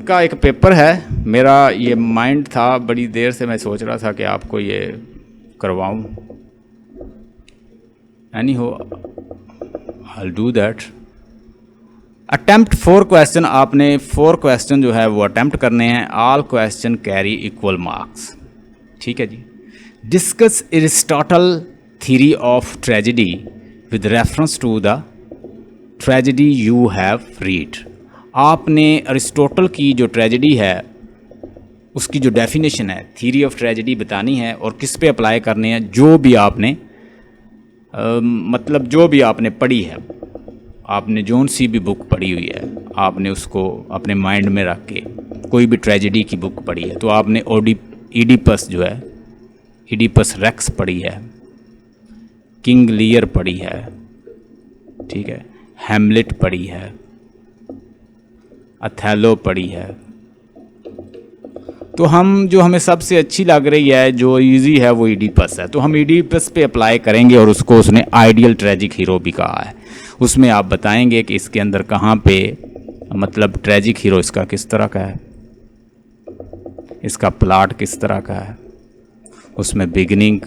का एक पेपर है, मेरा ये माइंड था, बड़ी देर से मैं सोच रहा था कि आपको ये करवाऊं। Anyhow, I do that. Attempt 4 question, आपने 4 क्वेश्चन जो है वो अटेम्प्ट करने हैं। All question carry equal marks, ठीक है जी। Discuss Aristotle theory of tragedy with reference to the tragedy you have read. आपने अरिस्टोटल की जो ट्रेजेडी है उसकी जो डेफिनेशन है, थ्योरी ऑफ ट्रेजेडी बतानी है और किस पे अप्लाई करने हैं, जो भी आपने मतलब जो भी आपने पढ़ी है, आपने जोन सी भी बुक पढ़ी हुई है, आपने उसको अपने माइंड में रख के कोई भी ट्रेजेडी की बुक पढ़ी है, तो आपने ईडिपस जो है, ईडिपस रेक्स पढ़ी है, किंग लियर पढ़ी है, ठीक है, हैमलेट पढ़ी है, अथेलो पढ़ी है। तो हम जो हमें सबसे अच्छी लग रही है, जो इजी है, वो ईडिपस है, तो हम ईडिपस पे अप्लाई करेंगे और उसको उसने आइडियल ट्रेजिक हीरो भी कहा है। उसमें आप बताएंगे कि इसके अंदर कहाँ पे मतलब ट्रेजिक हीरो इसका किस तरह का है, इसका प्लॉट किस तरह का है, उसमें बिगिनिंग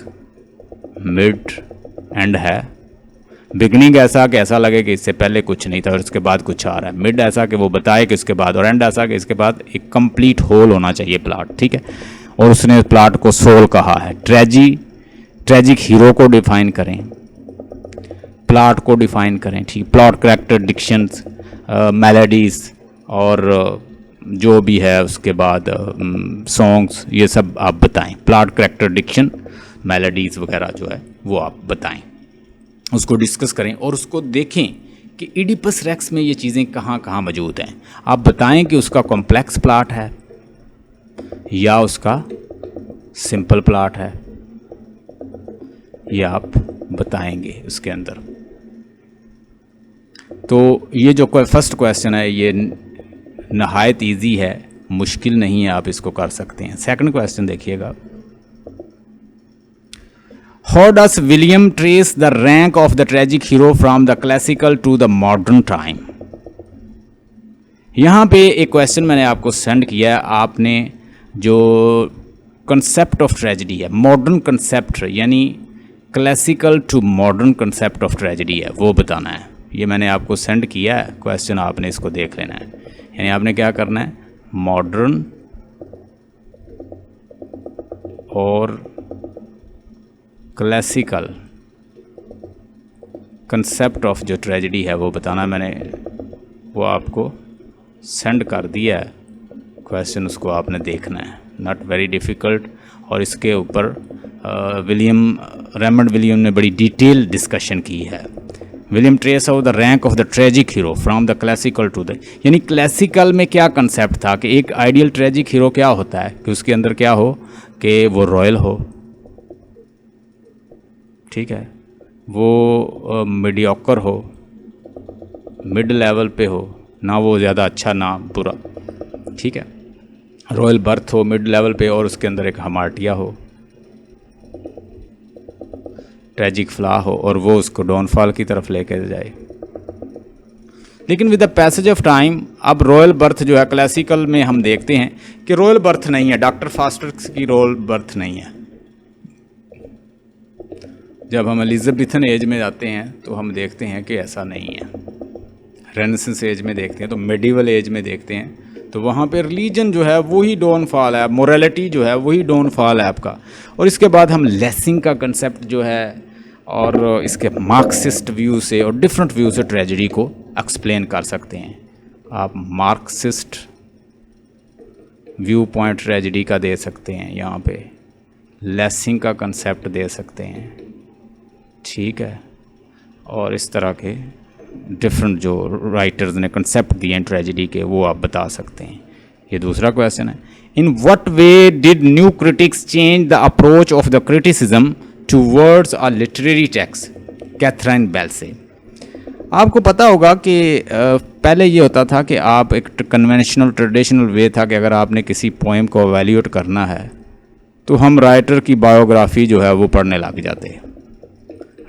मिड एंड है। बिगनिंग ऐसा कि ऐसा लगे कि इससे पहले कुछ नहीं था और इसके बाद कुछ आ रहा है, मिड ऐसा कि वो बताए कि इसके बाद, और एंड ऐसा कि इसके बाद एक कंप्लीट होल होना चाहिए प्लॉट, ठीक है। और उसने प्लॉट को सोल कहा है। ट्रेजिक हीरो को डिफाइन करें, प्लॉट को डिफाइन करें, ठीक, प्लॉट, कैरेक्टर, डिक्शंस, मेलोडीज और जो भी है उसके बाद सॉन्ग्स, ये सब आप बताएं। प्लॉट, कैरेक्टर, डिक्शन, मेलोडीज वगैरह जो है वो आप बताएं, उसको डिस्कस करें और उसको देखें कि ईडिपस रेक्स में ये चीज़ें कहाँ कहाँ मौजूद हैं। आप बताएं कि उसका कॉम्प्लेक्स प्लॉट है या उसका सिंपल प्लॉट है, ये आप बताएंगे उसके अंदर। तो ये जो फर्स्ट क्वेश्चन है ये नहायत इजी है, मुश्किल नहीं है, आप इसको कर सकते हैं। सेकंड क्वेश्चन देखिएगा। How does William trace the rank of the tragic hero from the classical to the modern time? यहाँ पे एक क्वेश्चन मैंने आपको सेंड किया है। आपने जो कंसेप्ट ऑफ ट्रेजेडी है, मॉडर्न कंसेप्ट यानी classical to modern concept of tragedy है, वो बताना है। ये मैंने आपको सेंड किया है क्वेश्चन, आपने इसको देख लेना है। यानी आपने क्या करना है, मॉडर्न और क्लासिकल कंसेप्ट ऑफ जो ट्रेजेडी है वो बताना। मैंने वो आपको सेंड कर दिया है क्वेश्चन, उसको आपने देखना है, नॉट वेरी डिफ़िकल्ट। और इसके ऊपर रेमंड विलियम ने बड़ी डिटेल डिस्कशन की है। William traced out the rank of the tragic hero from the classical to the, यानी क्लासिकल में क्या कंसेप्ट था कि एक आइडियल ट्रेजिक हीरो क्या होता है कि उसके अंदर क्या हो कि वो रॉयल हो, ठीक है, वो मीडियोकर हो, मिड लेवल पे हो, ना वो ज़्यादा अच्छा ना बुरा, ठीक है, रॉयल बर्थ हो मिड लेवल पे, और उसके अंदर एक हमार्टिया हो, ट्रेजिक फ्ला हो, और वो उसको डाउनफॉल की तरफ लेकर जाए। लेकिन with the passage of time अब रॉयल बर्थ जो है क्लासिकल में हम देखते हैं कि रॉयल बर्थ नहीं है, डॉक्टर फास्टर की रॉयल बर्थ नहीं है। जब हम एलिजाबेथन एज में जाते हैं तो हम देखते हैं कि ऐसा नहीं है। रेनेसेंस एज में देखते हैं, तो मेडिवल एज में देखते हैं तो वहाँ पे रिलीजन जो है वही डाउनफॉल है, मोरालिटी जो है वही डाउनफॉल है आपका। और इसके बाद हम लेसिंग का कंसेप्ट जो है और इसके मार्क्सिस्ट व्यू से और डिफरेंट व्यू से ट्रेजेडी को एक्सप्लेन कर सकते हैं। आप मार्क्सिस्ट व्यू पॉइंट ट्रेजेडी का दे सकते हैं, यहाँ पे लेसिंग का कंसेप्ट दे सकते हैं, ठीक है, और इस तरह के डिफरेंट जो राइटर्स ने कंसेप्ट दिए हैं ट्रेजेडी के वो आप बता सकते हैं। ये दूसरा क्वेश्चन है। In what way did new critics change the approach of the criticism towards a literary text? Catherine Bell से। आपको पता होगा कि पहले ये होता था कि आप एक कन्वेंशनल ट्रेडिशनल वे था कि अगर आपने किसी पोएम को एवेल्यूएट करना है तो हम राइटर की बायोग्राफी जो है वो पढ़ने लग जाते हैं,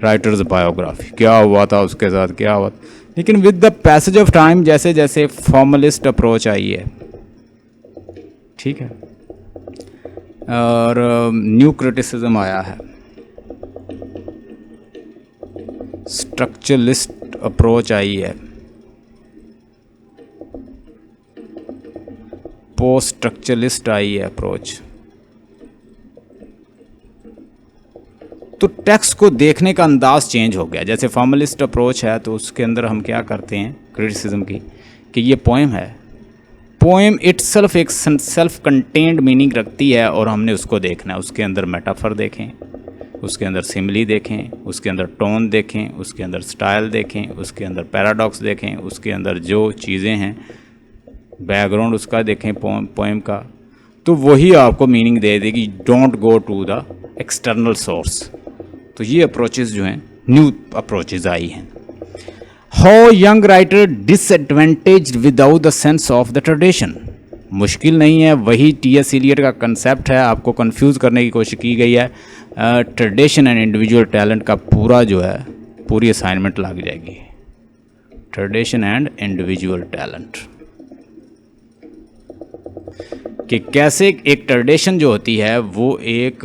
राइटर्स बायोग्राफी, क्या हुआ था उसके साथ, क्या हुआ। लेकिन with the passage of time जैसे जैसे फॉर्मलिस्ट अप्रोच आई है, ठीक है। और न्यू क्रिटिसिज्म आया है, स्ट्रक्चरलिस्ट अप्रोच आई है, पोस्ट स्ट्रक्चरलिस्ट आई है अप्रोच। तो टेक्स्ट को देखने का अंदाज चेंज हो गया। जैसे फॉर्मलिस्ट अप्रोच है तो उसके अंदर हम क्या करते हैं क्रिटिसिज्म की, कि ये पोएम है, पोएम इटसेल्फ एक सेल्फ कंटेन्ड मीनिंग रखती है और हमने उसको देखना है। उसके अंदर मेटाफर देखें, उसके अंदर सिमिली देखें, उसके अंदर टोन देखें, उसके अंदर स्टाइल देखें, उसके अंदर पैराडॉक्स देखें, उसके अंदर जो चीज़ें हैं बैकग्राउंड उसका देखें पोएम का, तो वही आपको मीनिंग दे देगी। Don't go to the external source. तो ये अप्रोचेस जो हैं न्यू अप्रोचेस आई हैं। How young writer disadvantage without the sense of the tradition. मुश्किल नहीं है, वही टी.एस. एलियट का कंसेप्ट है, आपको कंफ्यूज करने की कोशिश की गई है। ट्रेडिशन एंड इंडिविजुअल टैलेंट का पूरा जो है पूरी असाइनमेंट लग जाएगी, ट्रेडिशन एंड इंडिविजुअल टैलेंट, कि कैसे एक ट्रेडिशन जो होती है वो एक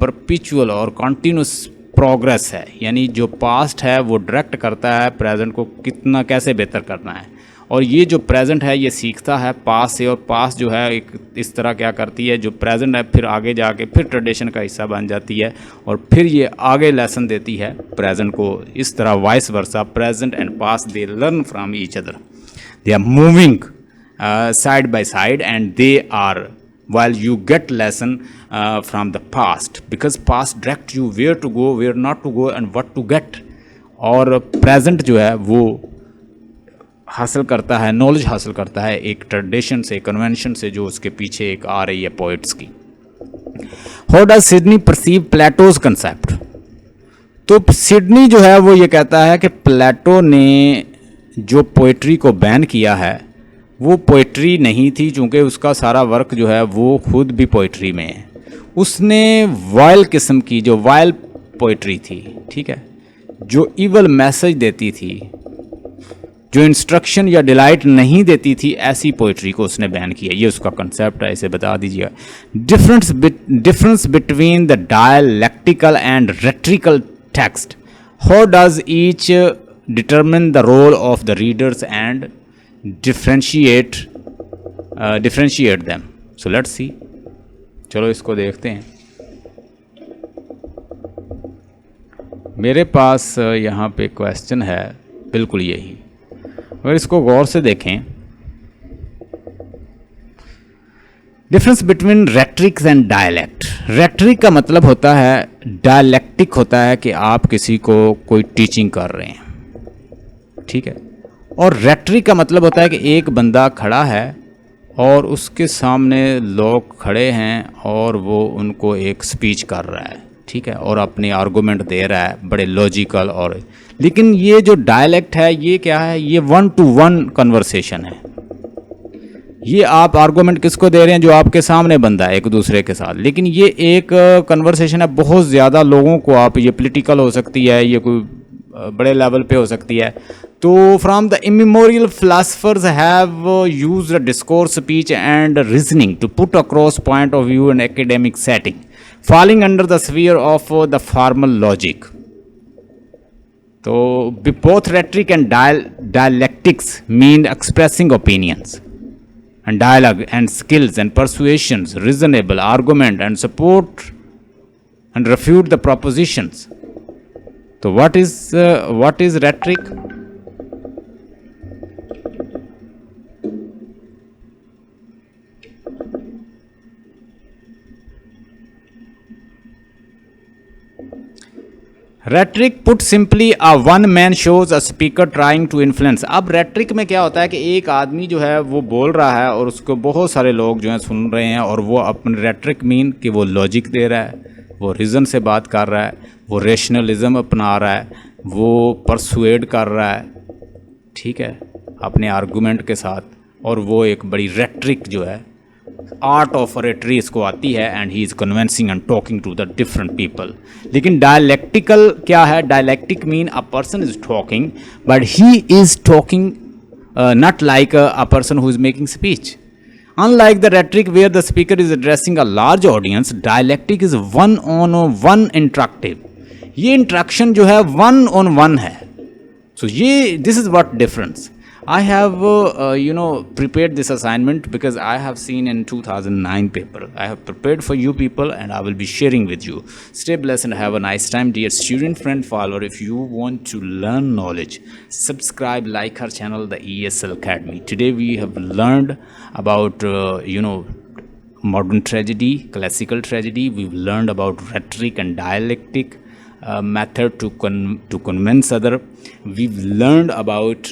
परपिचुअल और कॉन्टीन्यूस प्रोग्रेस है, यानी जो पास्ट है वो डायरेक्ट करता है प्रेजेंट को कितना कैसे बेहतर करना है, और ये जो प्रेजेंट है ये सीखता है पास्ट से, और पास्ट जो है एक इस तरह क्या करती है, जो प्रेजेंट है फिर आगे जाके फिर ट्रेडिशन का हिस्सा बन जाती है, और फिर ये आगे लेसन देती है प्रेजेंट को। इस तरह vice versa, present and past they learn from each other, they are moving side by side, and they are, while you get lesson from the past, because past direct you where to go, where not to go and what to get, और present जो है वो हासिल करता है, knowledge हासिल करता है एक ट्रेडिशन से, कन्वेंशन से जो उसके पीछे एक आ रही है पोइट्स की। How does Sydney perceive Plato's concept. तो सिडनी जो है वो ये कहता है कि प्लेटो ने जो पोइट्री को बैन किया है वो पोइट्री नहीं थी, चूँकि उसका सारा वर्क जो है वो खुद भी पोइट्री में है। उसने वाइल किस्म की, जो वाइल पोइट्री थी, ठीक है, जो इवल मैसेज देती थी, जो इंस्ट्रक्शन या डिलाइट नहीं देती थी, ऐसी पोइट्री को उसने बैन किया। ये उसका कंसेप्ट है, इसे बता दीजिएगा। Difference between the dialectical and rhetorical text, how does each determine the role of the readers and differentiate them. So let's see. चलो इसको देखते हैं। मेरे पास यहाँ पे क्वेश्चन है बिल्कुल यही, अगर इसको गौर से देखें, difference between rhetorics and dialect. Rhetoric का मतलब होता है, डायलैक्टिक होता है कि आप किसी को कोई टीचिंग कर रहे हैं, ठीक है, और रेट्रिक का मतलब होता है कि एक बंदा खड़ा है और उसके सामने लोग खड़े हैं और वो उनको एक स्पीच कर रहा है, ठीक है, और अपनी आर्गूमेंट दे रहा है बड़े लॉजिकल। और लेकिन ये जो डायलैक्ट है ये क्या है, ये 1 to 1 कन्वर्सेशन है। ये आप आर्गूमेंट किसको दे रहे हैं, जो आपके सामने बंदा है एक दूसरे के साथ, लेकिन ये एक कन्वर्सेशन है, बहुत ज़्यादा लोगों को आप, ये पॉलिटिकल हो सकती है, ये कोई बड़े लेवल पे हो सकती है। तो from the immemorial philosophers have used discourse, speech and reasoning to put across point of view in academic setting, falling under the sphere of the formal logic. So both rhetoric and dialectics mean expressing opinions, and dialogue and skills and persuasions, reasonable argument and support and refute the propositions. So what is rhetoric? Rhetoric put simply a one man shows a speaker trying to influence. अब rhetoric में क्या होता है कि एक आदमी जो है वो बोल रहा है और उसको बहुत सारे लोग जो हैं सुन रहे हैं, और वो अपने रेट्रिक मीन कि वो लॉजिक दे रहा है, वो रीज़न से बात कर रहा है, वो रेशनलिज्म अपना रहा है, वो परसुएड कर रहा है, ठीक है, अपने आर्गूमेंट के साथ, और वो एक बड़ी रेट्रिक जो है, आर्ट ऑफ ऑरेटरी इसको आती है, and he is convincing and talking to the different people. लेकिन डायलैक्टिकल क्या है, dialectic mean a person is talking but he is talking not like a person who is making speech. Unlike the rhetoric where the speaker is addressing a large audience, dialectic is one on one interactive. ये interaction जो है one on one है. So this is what difference. I have prepared this assignment because I have seen in 2009 paper. I have prepared for you people and I will be sharing with you. Stay blessed and have a nice time, dear student, friend, follower. If you want to learn knowledge, subscribe, like our channel, the ESL Academy. Today we have learned about modern tragedy, classical tragedy. We've learned about rhetoric and dialectic method to convince other. We've learned about